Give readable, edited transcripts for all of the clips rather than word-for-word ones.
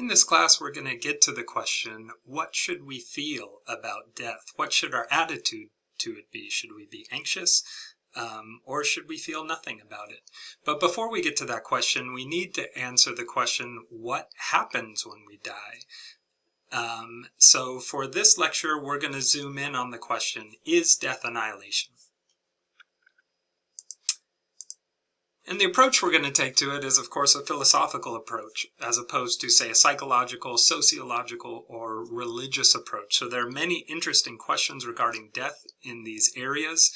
In this class, we're going to get to the question, what should we feel about death? What should our attitude to it be? Should we be anxious, or should we feel nothing about it? But before we get to that question, we need to answer the question, what happens when we die? So for this lecture, we're going to zoom in on the question, is death annihilation? And the approach we're going to take to it is, of course, a philosophical approach, as opposed to, say, a psychological, sociological, or religious approach. So there are many interesting questions regarding death in these areas.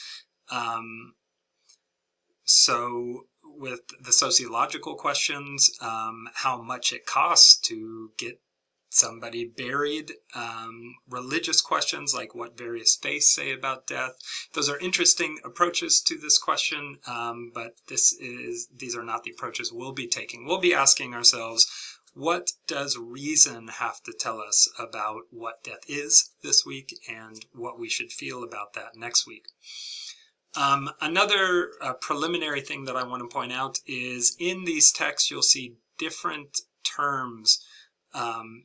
So with the sociological questions, how much it costs to get somebody buried, religious questions like what various faiths say about death. Those are interesting approaches to this question, but these are not the approaches we'll be taking. We'll be asking ourselves, what does reason have to tell us about what death is this week and what we should feel about that next week? Another preliminary thing that I want to point out is in these texts you'll see different terms.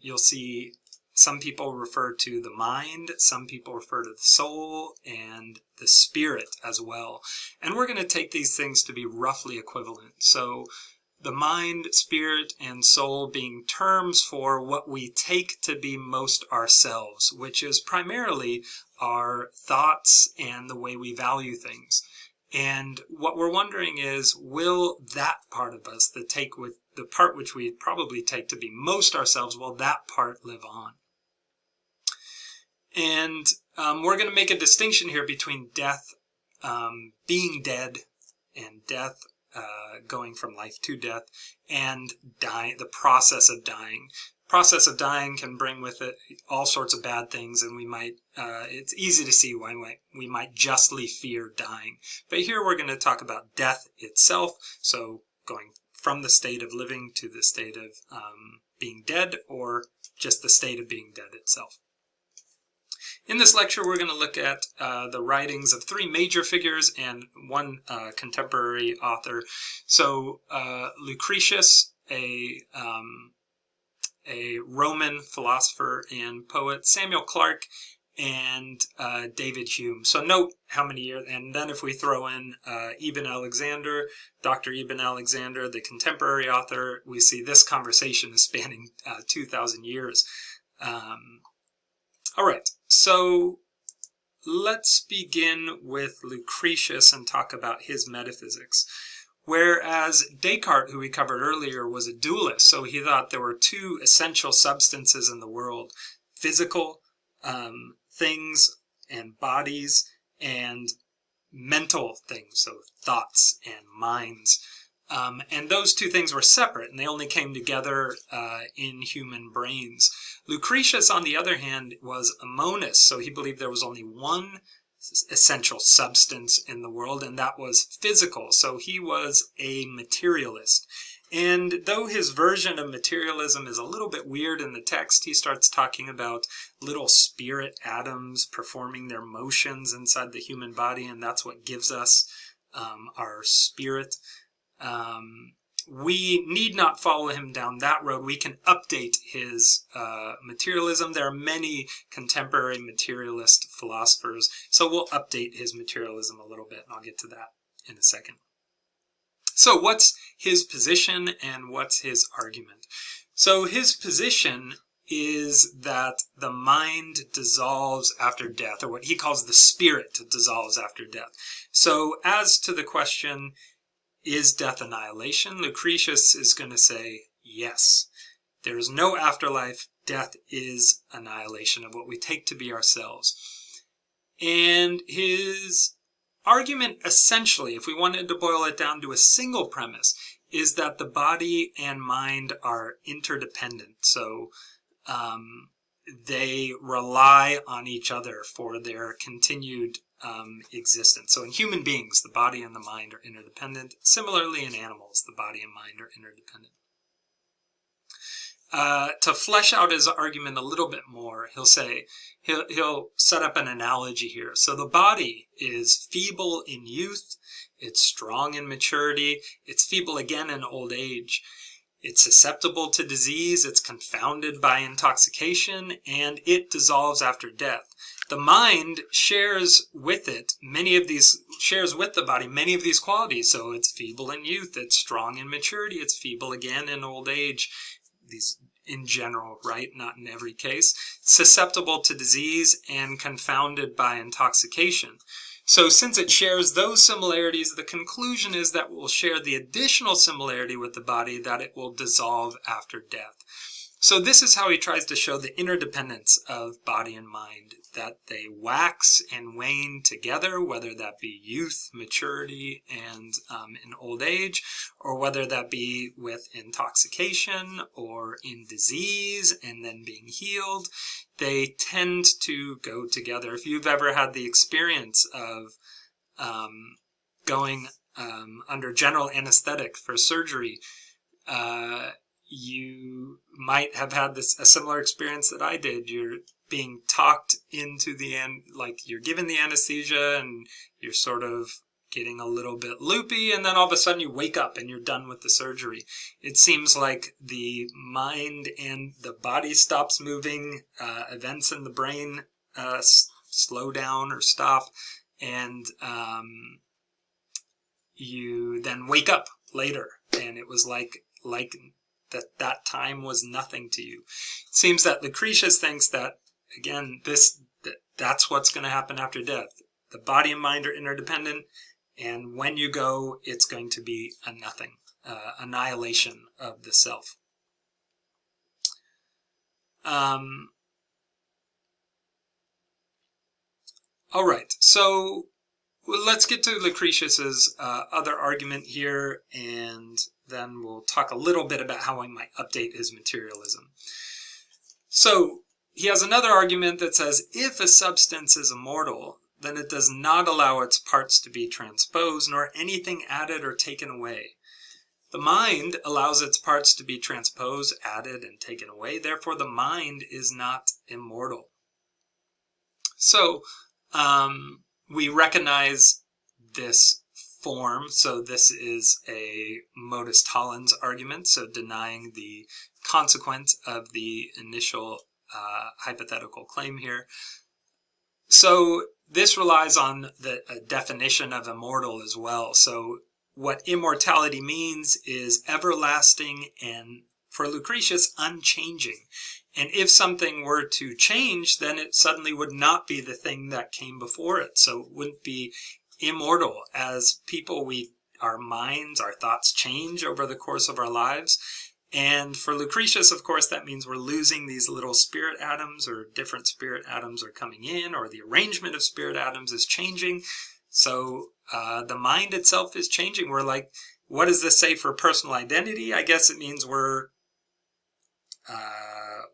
You'll see some people refer to the mind, some people refer to the soul, and the spirit as well. And we're going to take these things to be roughly equivalent. So the mind, spirit, and soul being terms for what we take to be most ourselves, which is primarily our thoughts and the way we value things. And what we're wondering is, will that part of us, the part which we probably take to be most ourselves, will that part live on? And we're going to make a distinction here between death, being dead, and death, going from life to death, and dying, the process of dying. Process of dying can bring with it all sorts of bad things, and we might, it's easy to see why we might justly fear dying. But here we're going to talk about death itself, so going from the state of living to the state of being dead, or just the state of being dead itself. In this lecture, we're going to look at the writings of three major figures and one contemporary author. So Lucretius, a Roman philosopher and poet, Samuel Clarke, and David Hume. So note how many years, and then if we throw in Ibn Alexander, Dr. Ibn Alexander, the contemporary author, we see this conversation is spanning 2,000 years. All right, so let's begin with Lucretius and talk about his metaphysics. Whereas Descartes, who we covered earlier, was a dualist, so he thought there were two essential substances in the world, physical things and bodies, and mental things, so thoughts and minds. And those two things were separate, and they only came together in human brains. Lucretius, on the other hand, was a monist, so he believed there was only one essential substance in the world, and that was physical. So he was a materialist. And though his version of materialism is a little bit weird in the text, he starts talking about little spirit atoms performing their motions inside the human body, and that's what gives us our spirit. We need not follow him down that road. We can update his materialism. There are many contemporary materialist philosophers, so we'll update his materialism a little bit, and I'll get to that in a second. So what's his position and what's his argument? So his position is that the mind dissolves after death, or what he calls the spirit dissolves after death. So as to the question, is death annihilation? Lucretius is going to say yes. There is no afterlife. Death is annihilation of what we take to be ourselves. And his argument, essentially, if we wanted to boil it down to a single premise, is that the body and mind are interdependent. So they rely on each other for their continued existence. So in human beings, the body and the mind are interdependent. Similarly, in animals, the body and mind are interdependent. To flesh out his argument a little bit more, he'll set up an analogy here. So the body is feeble in youth, it's strong in maturity, it's feeble again in old age. It's susceptible to disease, it's confounded by intoxication, and it dissolves after death. The mind shares with it shares with the body many of these qualities. So it's feeble in youth, it's strong in maturity, it's feeble again in old age. These in general, right? Not in every case. Susceptible to disease and confounded by intoxication. So since it shares those similarities, the conclusion is that it will share the additional similarity with the body, that it will dissolve after death. So this is how he tries to show the interdependence of body and mind, that they wax and wane together, whether that be youth, maturity, and in old age, or whether that be with intoxication or in disease and then being healed. They tend to go together. If you've ever had the experience of going under general anesthetic for surgery, you might have had a similar experience that I did. You're being talked into the end, like you're given the anesthesia and you're sort of getting a little bit loopy, and then all of a sudden you wake up and you're done with the surgery. It seems like the mind and the body stops moving, events in the brain slow down or stop, and you then wake up later, and it was like that time was nothing to you. It seems that Lucretius thinks that, again, that's what's going to happen after death. The body and mind are interdependent, and when you go, it's going to be a nothing, annihilation of the self. All right, so let's get to Lucretius's other argument here, and then we'll talk a little bit about how we might update his materialism. So he has another argument that says, if a substance is immortal, then it does not allow its parts to be transposed, nor anything added or taken away. The mind allows its parts to be transposed, added, and taken away. Therefore, the mind is not immortal. So we recognize this form. So this is a modus tollens argument, so denying the consequence of the initial hypothetical claim here. So this relies on the definition of immortal as well. So what immortality means is everlasting and, for Lucretius, unchanging. And if something were to change, then it suddenly would not be the thing that came before it. So it wouldn't be immortal. As people, our minds, our thoughts change over the course of our lives. And for Lucretius, of course, that means we're losing these little spirit atoms, or different spirit atoms are coming in, or the arrangement of spirit atoms is changing. So the mind itself is changing. We're like, what does this say for personal identity? I guess it means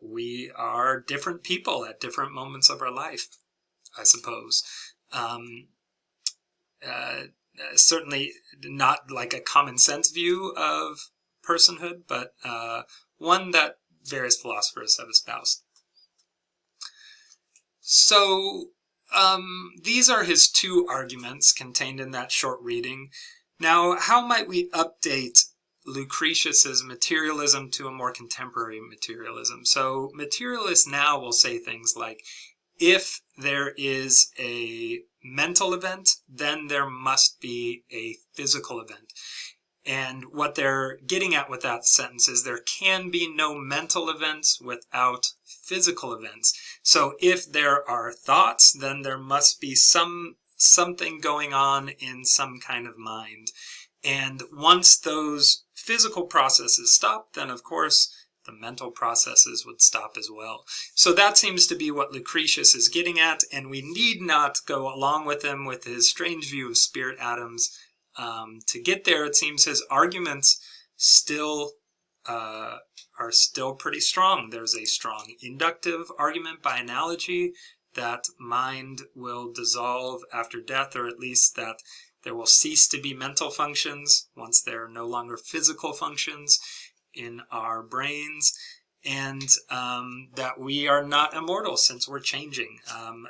we are different people at different moments of our life, I suppose. Certainly not like a common sense view of personhood, but one that various philosophers have espoused. So these are his two arguments contained in that short reading. Now, how might we update Lucretius's materialism to a more contemporary materialism? So materialists now will say things like, if there is a mental event, then there must be a physical event. And what they're getting at with that sentence is there can be no mental events without physical events. So if there are thoughts, then there must be something going on in some kind of mind. And once those physical processes stop, then of course the mental processes would stop as well. So that seems to be what Lucretius is getting at, and we need not go along with him with his strange view of spirit atoms. To get there, it seems his arguments are still pretty strong. There's a strong inductive argument by analogy that mind will dissolve after death, or at least that there will cease to be mental functions once there are no longer physical functions in our brains, and that we are not immortal since we're changing.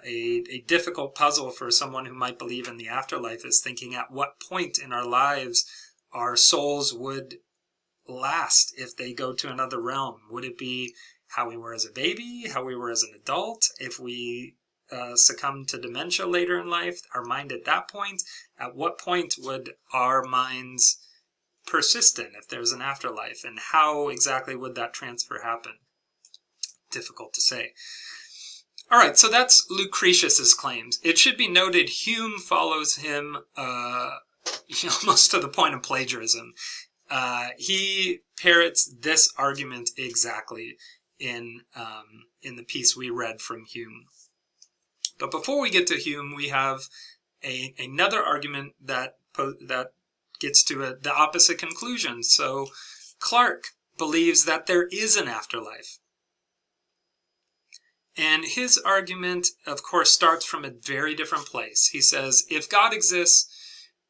A difficult puzzle for someone who might believe in the afterlife is thinking at what point in our lives our souls would last if they go to another realm? Would it be how we were as a baby, how we were as an adult? If we succumb to dementia later in life, our mind at that point? At what point would our minds persist in if there's an afterlife? And how exactly would that transfer happen? Difficult to say. All right, so that's Lucretius's claims. It should be noted Hume follows him almost to the point of plagiarism. He parrots this argument exactly in the piece we read from Hume. But before we get to Hume, we have another argument that gets to the opposite conclusion. So Clarke believes that there is an afterlife. And his argument, of course, starts from a very different place. He says, if God exists,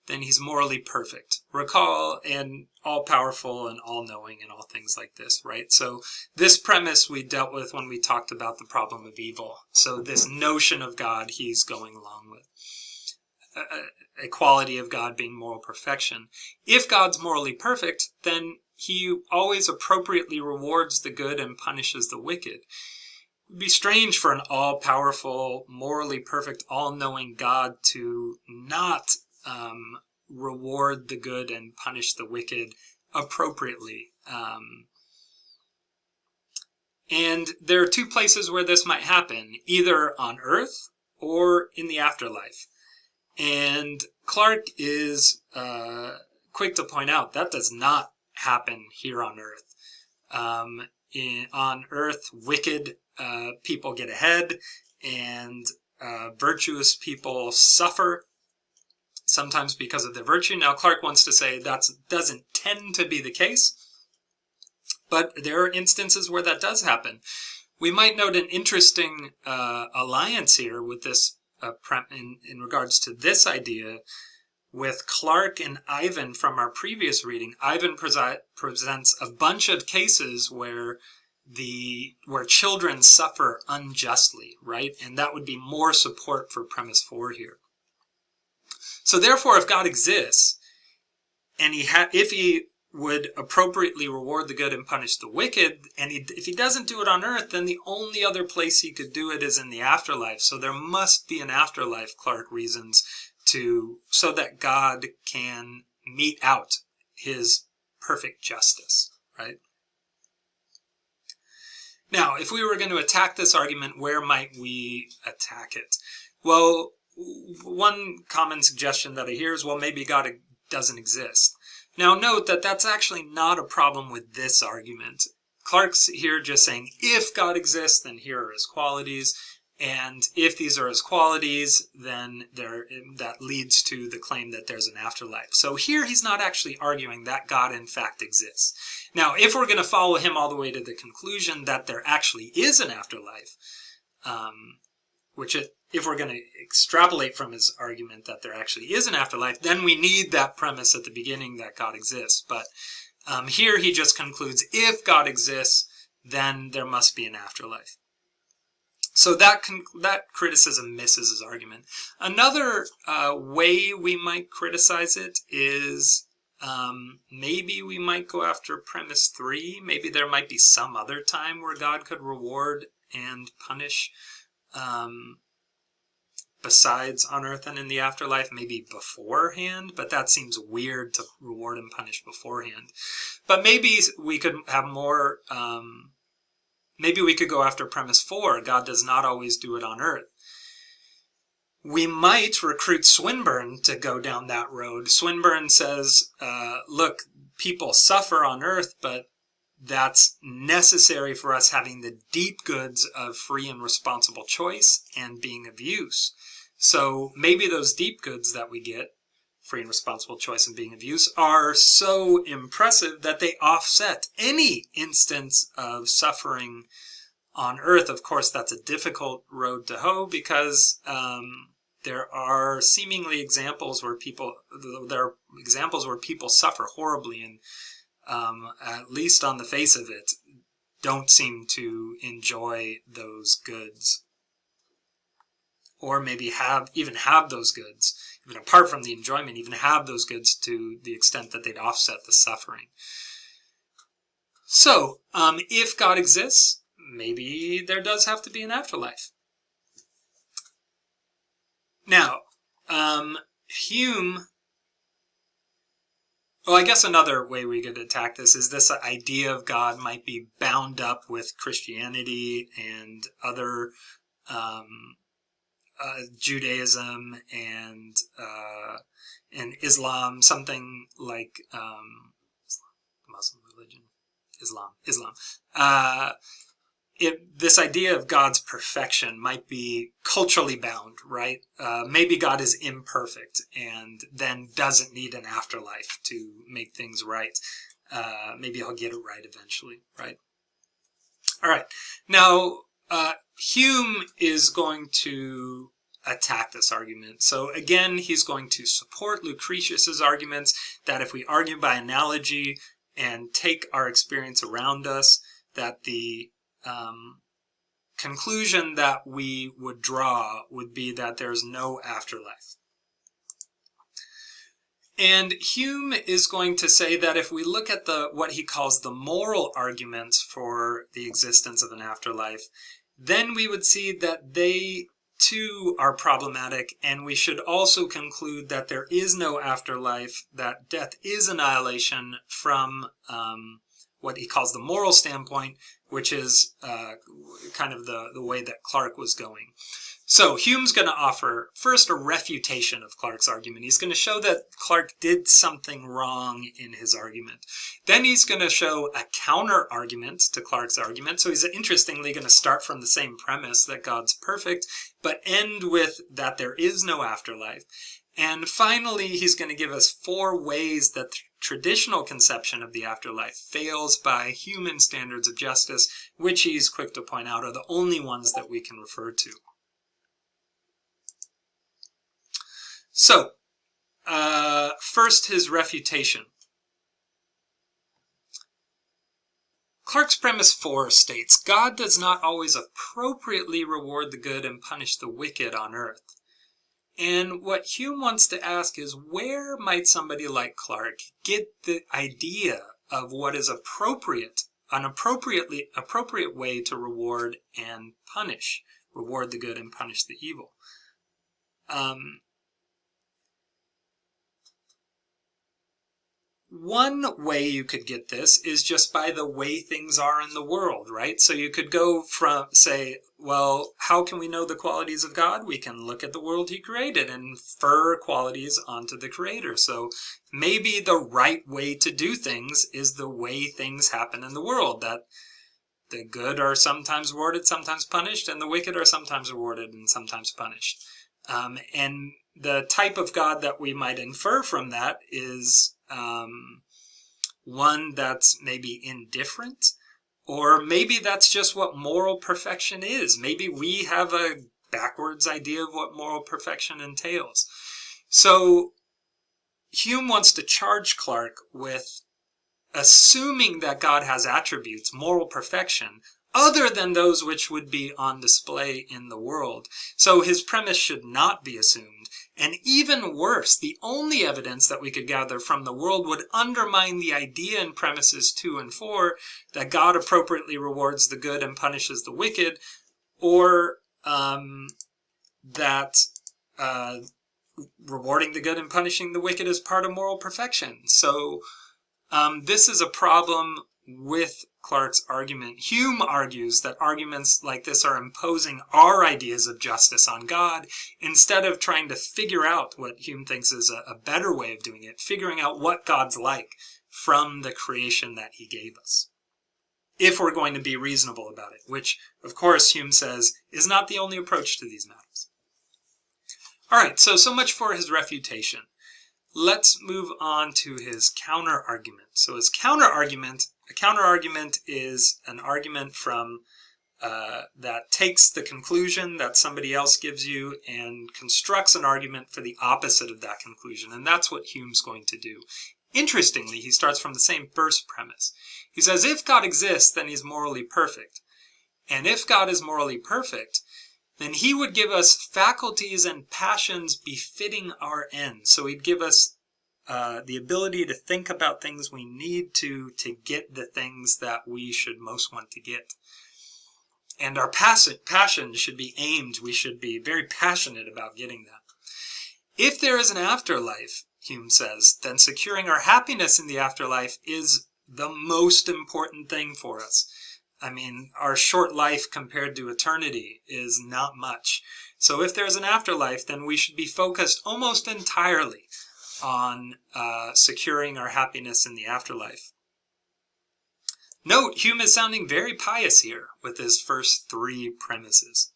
then he's morally perfect. Recall, and all-powerful and all-knowing and all things like this, right? So this premise we dealt with when we talked about the problem of evil. So this notion of God he's going along with. A quality of God being moral perfection. If God's morally perfect, then he always appropriately rewards the good and punishes the wicked. It would be strange for an all-powerful, morally perfect, all-knowing God to not reward the good and punish the wicked appropriately. And there are two places where this might happen, either on earth or in the afterlife. And Clarke is quick to point out that does not happen here on earth. On earth, wicked people get ahead, and virtuous people suffer, sometimes because of their virtue. Now, Clarke wants to say that doesn't tend to be the case, but there are instances where that does happen. We might note an interesting alliance here with this in regards to this idea with Clarke and Ivan from our previous reading. Ivan presents a bunch of cases where children suffer unjustly, right? And that would be more support for premise 4 here. So therefore, if God exists, and if he would appropriately reward the good and punish the wicked, and if he doesn't do it on earth, then the only other place he could do it is in the afterlife. So there must be an afterlife, Clarke reasons, so that God can mete out his perfect justice, right? Now, if we were going to attack this argument, where might we attack it? Well, one common suggestion that I hear is, well, maybe God doesn't exist. Now, note that that's actually not a problem with this argument. Clarke's here just saying, if God exists, then here are his qualities. And if these are his qualities, then that leads to the claim that there's an afterlife. So here he's not actually arguing that God in fact exists. Now, if we're going to follow him all the way to the conclusion that there actually is an afterlife, if we're going to extrapolate from his argument that there actually is an afterlife, then we need that premise at the beginning that God exists. But here he just concludes, if God exists, then there must be an afterlife. So that criticism misses his argument. Another way we might criticize it is maybe we might go after premise 3. Maybe there might be some other time where God could reward and punish besides on earth and in the afterlife, maybe beforehand, but that seems weird to reward and punish beforehand. But maybe we could have more... Maybe we could go after premise 4, God does not always do it on earth. We might recruit Swinburne to go down that road. Swinburne says, look, people suffer on earth, but that's necessary for us having the deep goods of free and responsible choice and being of use. So maybe those deep goods that we get, free and responsible choice and being of use, are so impressive that they offset any instance of suffering on earth. Of course, that's a difficult road to hoe because there are seemingly examples where people suffer horribly and at least on the face of it don't seem to enjoy those goods, or maybe even have those goods. Even apart from the enjoyment, even have those goods to the extent that they'd offset the suffering. So, if God exists, maybe there does have to be an afterlife. Now, Hume, well, I guess another way we could attack this is this idea of God might be bound up with Christianity and other Judaism and Islam, something like Muslim religion, Islam. This idea of God's perfection might be culturally bound, right? Maybe God is imperfect and then doesn't need an afterlife to make things right. Maybe he'll get it right eventually, right? All right. Now, Hume is going to attack this argument. So again, he's going to support Lucretius's arguments that if we argue by analogy and take our experience around us, that the conclusion that we would draw would be that there's no afterlife. And Hume is going to say that if we look at what he calls the moral arguments for the existence of an afterlife, then we would see that they too are problematic, and we should also conclude that there is no afterlife, that death is annihilation from what he calls the moral standpoint, which is kind of the way that Clarke was going. So Hume's going to offer first a refutation of Clarke's argument. He's going to show that Clarke did something wrong in his argument. Then he's going to show a counter argument to Clarke's argument. So he's interestingly going to start from the same premise that God's perfect, but end with that there is no afterlife. And finally, he's going to give us 4 ways that the traditional conception of the afterlife fails by human standards of justice, which he's quick to point out are the only ones that we can refer to. So, first, his refutation. Clarke's premise 4 states, God does not always appropriately reward the good and punish the wicked on earth. And what Hume wants to ask is, where might somebody like Clarke get the idea of what is appropriate, an appropriate way to reward and punish, reward the good and punish the evil? One way you could get this is just by the way things are in the world, right? So you could go from, say, well, how can we know the qualities of God? We can look at the world he created and infer qualities onto the creator. So maybe the right way to do things is the way things happen in the world, that the good are sometimes rewarded, sometimes punished, and the wicked are sometimes rewarded and sometimes punished. And the type of God that we might infer from that is one that's maybe indifferent, or maybe that's just what moral perfection is. Maybe we have a backwards idea of what moral perfection entails. So Hume wants to charge Clarke with assuming that God has attributes, moral perfection, other than those which would be on display in the world. So his premise should not be assumed. And even worse, the only evidence that we could gather from the world would undermine the idea in premises 2 and 4 that God appropriately rewards the good and punishes the wicked, or that rewarding the good and punishing the wicked is part of moral perfection. So this is a problem with Clarke's argument. Hume argues that arguments like this are imposing our ideas of justice on God instead of trying to figure out what Hume thinks is a better way of doing it, figuring out what God's like from the creation that he gave us, if we're going to be reasonable about it, which, of course, Hume says is not the only approach to these matters. All right, so much for his refutation. Let's move on to his counter-argument. So his counter-argument, a counter-argument is an argument from that takes the conclusion that somebody else gives you and constructs an argument for the opposite of that conclusion. And that's what Hume's going to do. Interestingly, he starts from the same first premise. He says, if God exists, then he's morally perfect. And if God is morally perfect, then he would give us faculties and passions befitting our ends. So he'd give us the ability to think about things we need to get the things that we should most want to get. And our passion should be aimed. We should be very passionate about getting that. If there is an afterlife, Hume says, then securing our happiness in the afterlife is the most important thing for us. I mean, our short life compared to eternity is not much. So if there's an afterlife, then we should be focused almost entirely on securing our happiness in the afterlife. Note, Hume is sounding very pious here with his first three premises.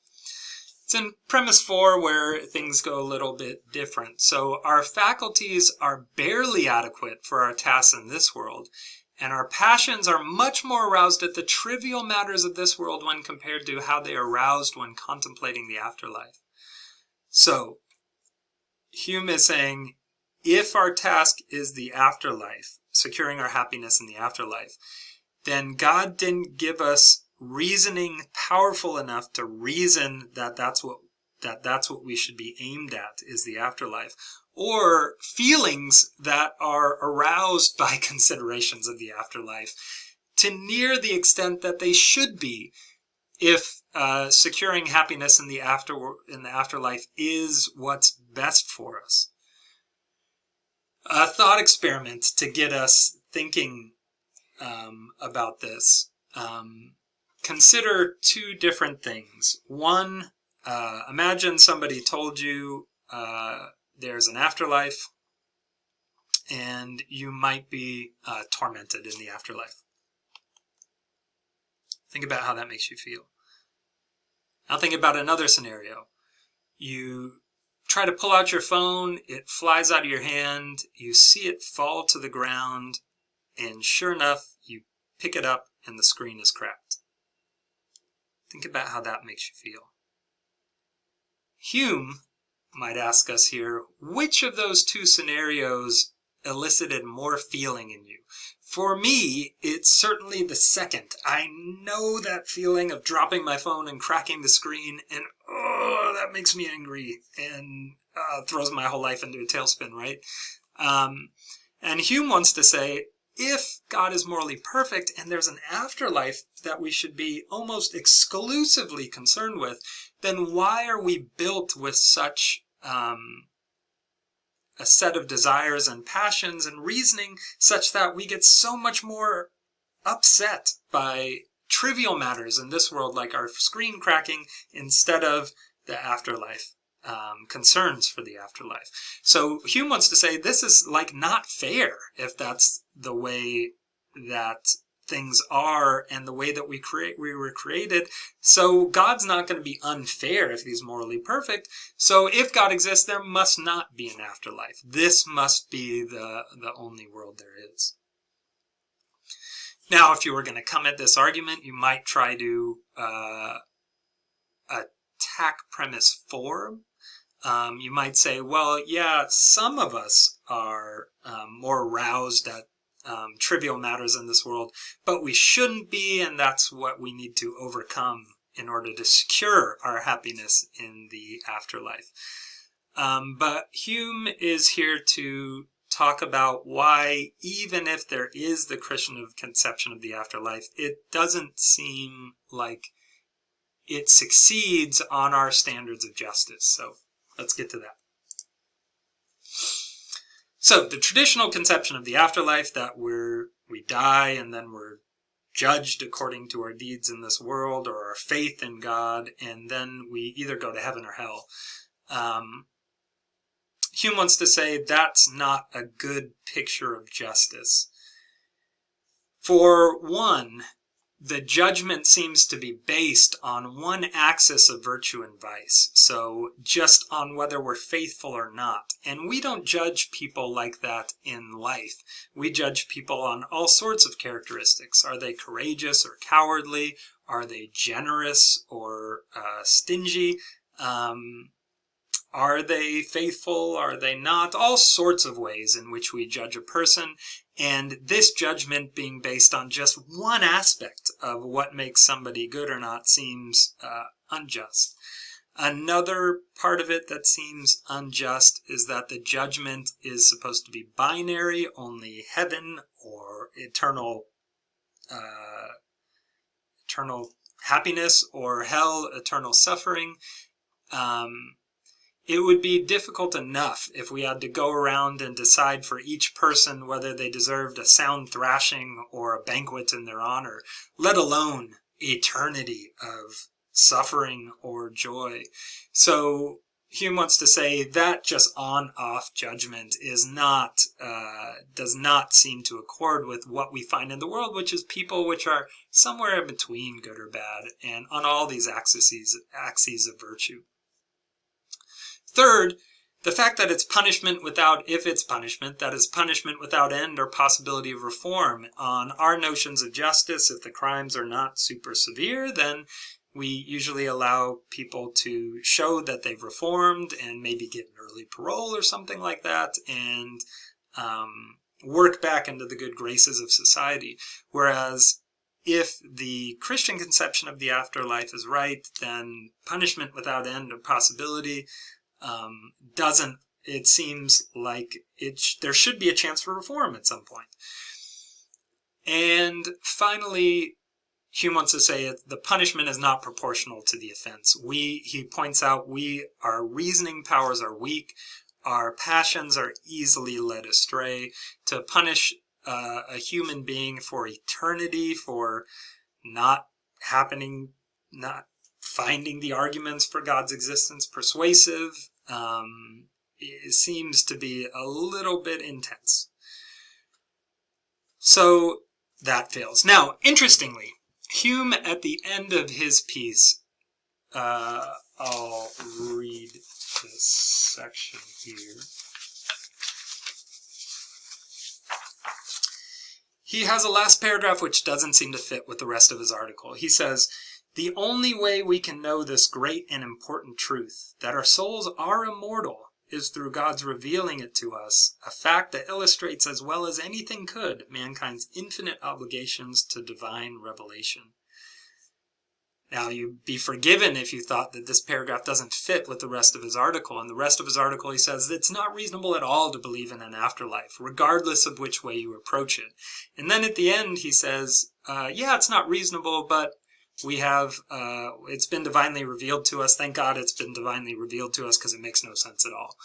It's in premise 4 where things go a little bit different. So our faculties are barely adequate for our tasks in this world, and our passions are much more aroused at the trivial matters of this world when compared to how they are aroused when contemplating the afterlife. So Hume is saying, if our task is the afterlife, securing our happiness in the afterlife, then God didn't give us reasoning powerful enough to reason that that's what we should be aimed at, is the afterlife, or feelings that are aroused by considerations of the afterlife to near the extent that they should be if securing happiness in the afterlife is what's best for us. A thought experiment to get us thinking about this. Consider two different things. One, imagine somebody told you there's an afterlife and you might be tormented in the afterlife. Think about how that makes you feel. Now think about another scenario. You try to pull out your phone, it flies out of your hand, you see it fall to the ground, and sure enough, you pick it up and the screen is cracked. Think about how that makes you feel. Hume might ask us here, which of those two scenarios elicited more feeling in you? For me, it's certainly the second. I know that feeling of dropping my phone and cracking the screen, and oh, that makes me angry and throws my whole life into a tailspin, right? And Hume wants to say, if God is morally perfect and there's an afterlife that we should be almost exclusively concerned with, then why are we built with such a set of desires and passions and reasoning such that we get so much more upset by trivial matters in this world, like our screen cracking, instead of the afterlife, concerns for the afterlife? So Hume wants to say this is like not fair if that's the way that things are and the way that we were created. So God's not going to be unfair if he's morally perfect. So if God exists, there must not be an afterlife. This must be the only world there is. Now, if you were going to come at this argument, you might try to attack premise 4. You might say, well, yeah, some of us are more aroused at trivial matters in this world, but we shouldn't be, and that's what we need to overcome in order to secure our happiness in the afterlife. But Hume is here to talk about why, even if there is the Christian conception of the afterlife, it doesn't seem like it succeeds on our standards of justice. So let's get to that. So the traditional conception of the afterlife, that we die and then we're judged according to our deeds in this world or our faith in God, and then we either go to heaven or hell. Hume wants to say that's not a good picture of justice. For one, the judgment seems to be based on one axis of virtue and vice, so just on whether we're faithful or not. And we don't judge people like that in life. We judge people on all sorts of characteristics. Are they courageous or cowardly? Are they generous or stingy? Are they faithful? Are they not? All sorts of ways in which we judge a person. And this judgment being based on just one aspect of what makes somebody good or not seems unjust. Another part of it that seems unjust is that the judgment is supposed to be binary, only heaven or eternal happiness, or hell, eternal suffering. It would be difficult enough if we had to go around and decide for each person whether they deserved a sound thrashing or a banquet in their honor, let alone eternity of suffering or joy. So Hume wants to say that just on-off judgment is not, does not seem to accord with what we find in the world, which is people which are somewhere in between good or bad, and on all these axes of virtue. Third, the fact that it's punishment without, if it's punishment, that is punishment without end or possibility of reform. On our notions of justice, if the crimes are not super severe, then we usually allow people to show that they've reformed and maybe get an early parole or something like that, and work back into the good graces of society. Whereas if the Christian conception of the afterlife is right, then punishment without end or possibility doesn't, it seems like there should be a chance for reform at some point. And finally, Hume wants to say the punishment is not proportional to the offense. He points out our reasoning powers are weak, our passions are easily led astray. To punish a human being for eternity, for not finding the arguments for God's existence persuasive, it seems to be a little bit intense. So that fails. Now, interestingly, Hume, at the end of his piece, I'll read this section here. He has a last paragraph which doesn't seem to fit with the rest of his article. He says, "The only way we can know this great and important truth, that our souls are immortal, is through God's revealing it to us, a fact that illustrates as well as anything could mankind's infinite obligations to divine revelation." Now, you'd be forgiven if you thought that this paragraph doesn't fit with the rest of his article. In the rest of his article, he says it's not reasonable at all to believe in an afterlife, regardless of which way you approach it. And then at the end, he says, yeah, it's not reasonable, but we have, it's been divinely revealed to us. Thank God it's been divinely revealed to us, because it makes no sense at all.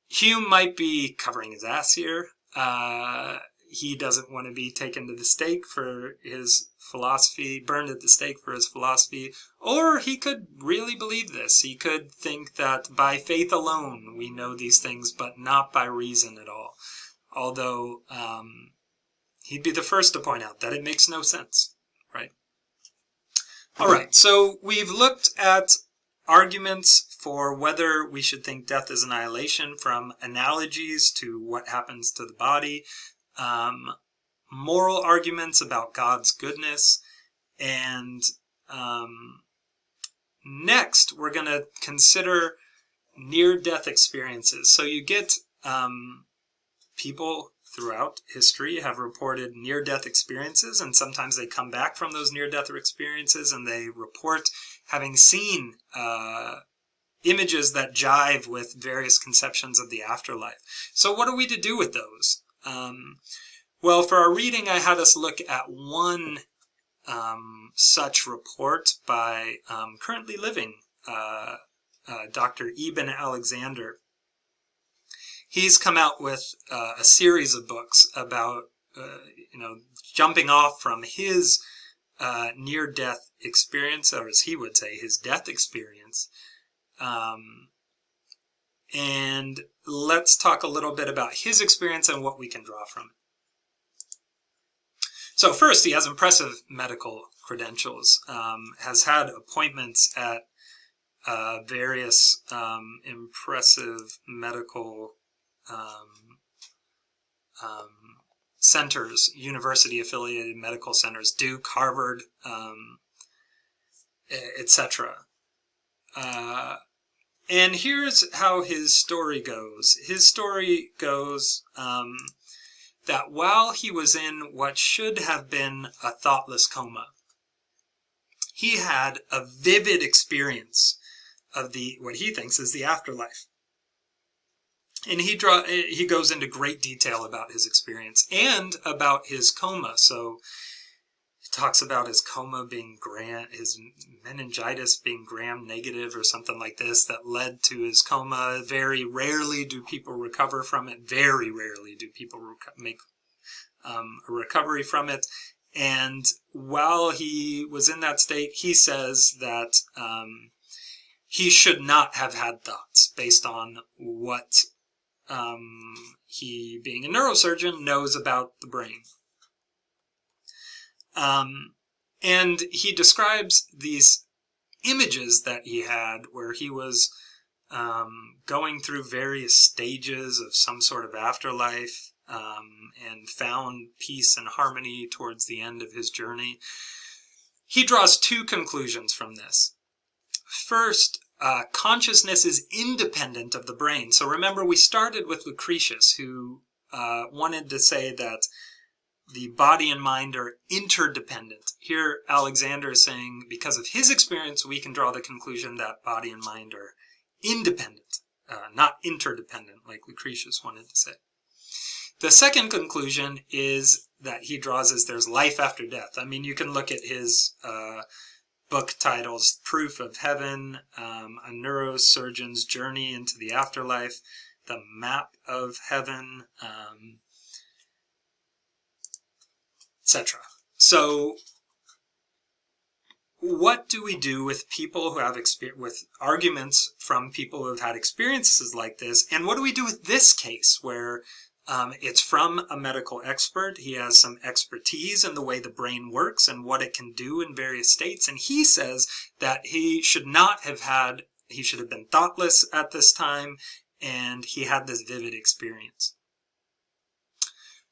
Hume might be covering his ass here. He doesn't want to be taken to the stake for his philosophy, burned at the stake for his philosophy, or he could really believe this. He could think that by faith alone we know these things, but not by reason at all. Although he'd be the first to point out that it makes no sense, right? All right, so we've looked at arguments for whether we should think death is annihilation, from analogies to what happens to the body, moral arguments about God's goodness, and next we're going to consider near-death experiences. So you get people throughout history have reported near-death experiences, and sometimes they come back from those near-death experiences and they report having seen images that jive with various conceptions of the afterlife. So what are we to do with those? Well, for our reading, I had us look at one such report by currently living Dr. Ibn Alexander. He's come out with a series of books about, jumping off from his near-death experience, or as he would say, his death experience. And let's talk a little bit about his experience and what we can draw from it. So first, he has impressive medical credentials, has had appointments at various impressive medical centers, university-affiliated medical centers, Duke, Harvard, etc. And here's how his story goes. His story goes that while he was in what should have been a thoughtless coma, he had a vivid experience of what he thinks is the afterlife. And he goes into great detail about his experience and about his coma. So he talks about his coma being his meningitis being gram-negative or something like this that led to his coma. Very rarely do people recover from it. Very rarely do people make a recovery from it. And while he was in that state, he says that he should not have had thoughts based on what he, being a neurosurgeon, knows about the brain. And he describes these images that he had where he was going through various stages of some sort of afterlife and found peace and harmony towards the end of his journey. He draws two conclusions from this. First, consciousness is independent of the brain. So remember, we started with Lucretius, who wanted to say that the body and mind are interdependent. Here, Alexander is saying, because of his experience, we can draw the conclusion that body and mind are independent, not interdependent, like Lucretius wanted to say. The second conclusion is that he draws is there's life after death. I mean, you can look at his book titles, Proof of Heaven, A Neurosurgeon's Journey into the Afterlife, The Map of Heaven, etc. So, what do we do with people who have with arguments from people who have had experiences like this? And what do we do with this case where it's from a medical expert? He has some expertise in the way the brain works and what it can do in various states. And he says that he should have been thoughtless at this time, and he had this vivid experience.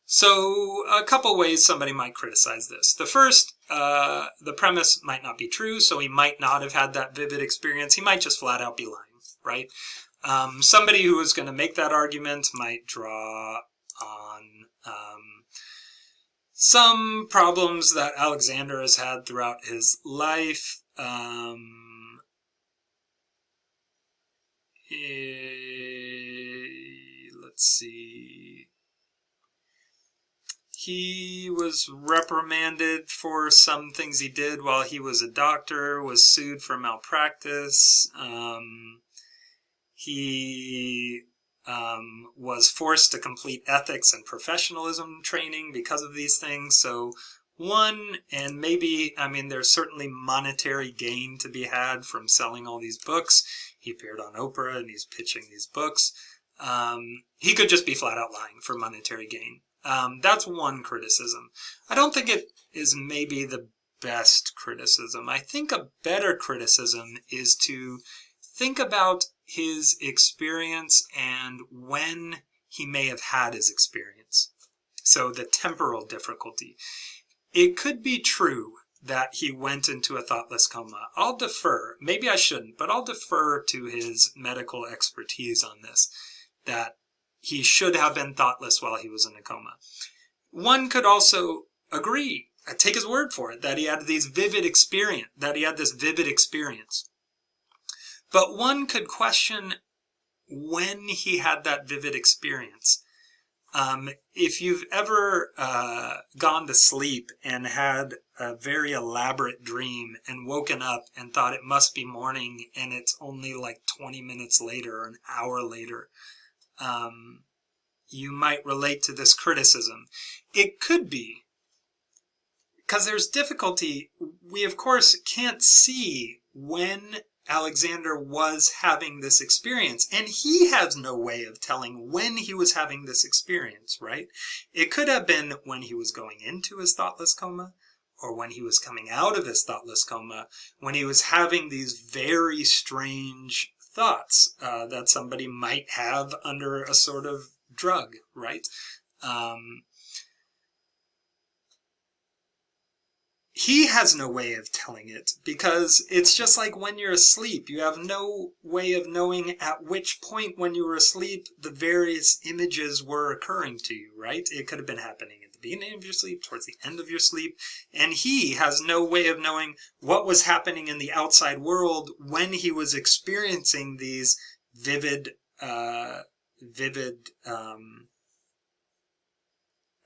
So, a couple ways somebody might criticize this. The first, the premise might not be true, so he might not have had that vivid experience. He might just flat out be lying, right? Somebody who is going to make that argument might draw on some problems that Alexander has had throughout his life. Let's see. He was reprimanded for some things he did while he was a doctor, was sued for malpractice. He was forced to complete ethics and professionalism training because of these things. So and maybe, I mean, there's certainly monetary gain to be had from selling all these books. He appeared on Oprah and he's pitching these books. He could just be flat out lying for monetary gain. That's one criticism. I don't think it is maybe the best criticism. I think a better criticism is to think about his experience and when he may have had his experience. So the temporal difficulty. It could be true that he went into a thoughtless coma. I'll defer, maybe I shouldn't, but I'll defer to his medical expertise on this, that he should have been thoughtless while he was in a coma. One could also agree, take his word for it, that he had this vivid experience. But one could question when he had that vivid experience. If you've ever gone to sleep and had a very elaborate dream and woken up and thought it must be morning and it's only like 20 minutes later or an hour later, you might relate to this criticism. It could be, because there's difficulty. We, of course, can't see when Alexander was having this experience, and he has no way of telling when he was having this experience, right? It could have been when he was going into his thoughtless coma, or when he was coming out of his thoughtless coma, when he was having these very strange thoughts that somebody might have under a sort of drug, right? He has no way of telling it, because it's just like when you're asleep. You have no way of knowing at which point when you were asleep the various images were occurring to you, right? It could have been happening in the beginning of your sleep, towards the end of your sleep, and he has no way of knowing what was happening in the outside world when he was experiencing these vivid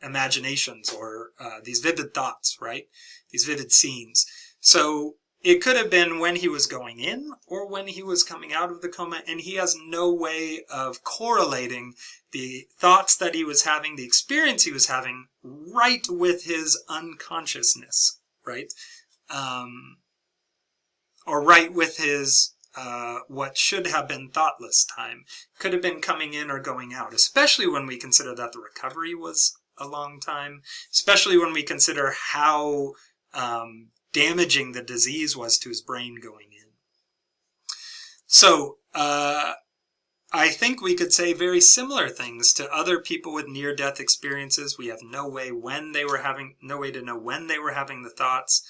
imaginations, or these vivid thoughts, right? These vivid scenes. So it could have been when he was going in or when he was coming out of the coma, and he has no way of correlating the thoughts that he was having, the experience he was having, right with his unconsciousness, right? Or right with his what should have been thoughtless time. Could have been coming in or going out, especially when we consider that the recovery was a long time, especially when we consider how damaging the disease was to his brain going in. So I think we could say very similar things to other people with near-death experiences. We have no way to know when they were having the thoughts,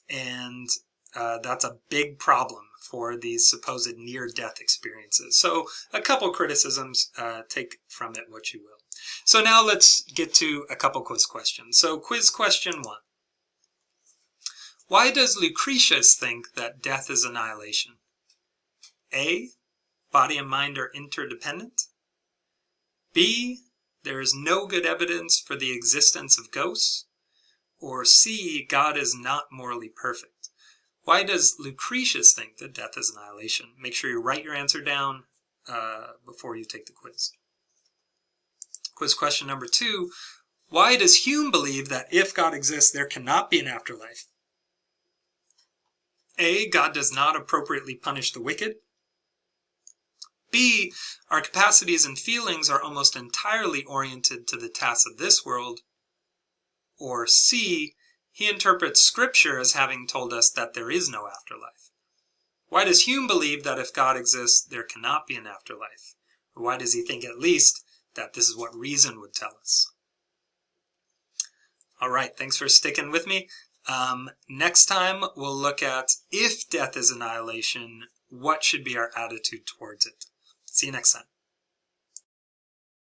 and that's a big problem for these supposed near-death experiences. So a couple criticisms, take from it what you will. So now let's get to a couple quiz questions. So quiz question 1. Why does Lucretius think that death is annihilation? A, body and mind are interdependent. B, there is no good evidence for the existence of ghosts. Or C, God is not morally perfect. Why does Lucretius think that death is annihilation? Make sure you write your answer down before you take the quiz. Quiz question number 2. Why does Hume believe that if God exists, there cannot be an afterlife? A, God does not appropriately punish the wicked. B, our capacities and feelings are almost entirely oriented to the tasks of this world. Or C, he interprets Scripture as having told us that there is no afterlife. Why does Hume believe that if God exists, there cannot be an afterlife? Or why does he think, at least, that this is what reason would tell us? All right, thanks for sticking with me. Next time, we'll look at, if death is annihilation, what should be our attitude towards it? See you next time.